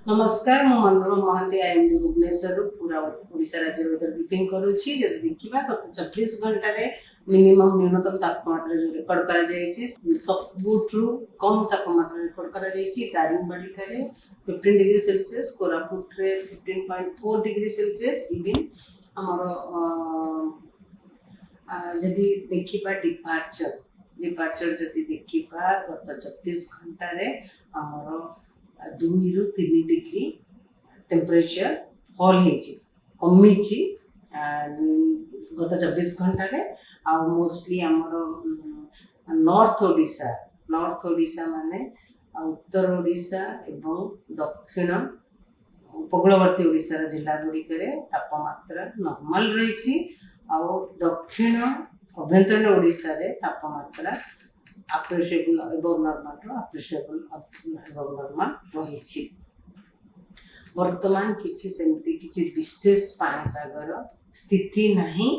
नमस्कार मु मनोरम महांती आईएमडी भुवनेश्वर पूरा ओडिशा राज्य वेदर ब्रीफिंग करुछि जदि देखिबा गत 24 घंटा रे मिनिमम न्यूनतम तापमात्रा जो रेकॉर्ड करा जायछि सबुठु कम तापमात्रा रेकॉर्ड करा जायछि दारिंगबाड़ी ठारे 15 डिग्री सेल्सियस कोरापुट रे 15.4 डिग्री सेल्सियस इवन हमर जदि देखिबा डिपार्चर जदि देखिबा गत 24 घंटा रे हमर 2 रु 3 डिग्री टेम्परेचर फॉल होती कमी गत 24 घंटा रे आ मोस्टली आमर नॉर्थ ओडिशा माने उत्तर ओडिशा एवं दक्षिण उपकूलवर्ती ओडिशा जिला गुड़िक तापमात्रा नॉर्मल रही दक्षिण अभ्यंतरीण ओडिशा रे तापमात्रा अप्रिशिएबल एबव नॉर्मल रही वर्तमान किछि सेमती किछि विशेष पाणीपागर स्थिति नहीं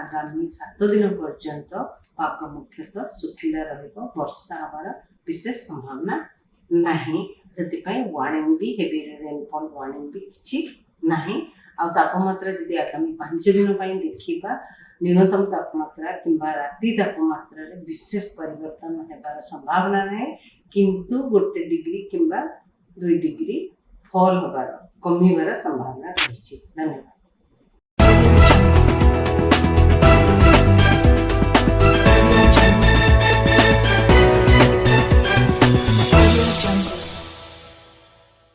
आगामी 7 दिन पर्यंत पाग मुख्यतः सुखिला रहिबो वर्षा हबार विशेष संभावना नहीं वार्निंग भी हेवी रेनफॉल वार्निंग भी किछि नहीं आ तापमात्रा जदि आगामी 5 दिन देखिबा न्यूनतम तापमात्रा किंबा राति तापमात्रा रे विशेष परिवर्तन हेबार संभावना नहीं किंतु 1 डिग्री किंबा 2 डिग्री फॉल होबार कमीबार संभावना रही। धन्यवाद।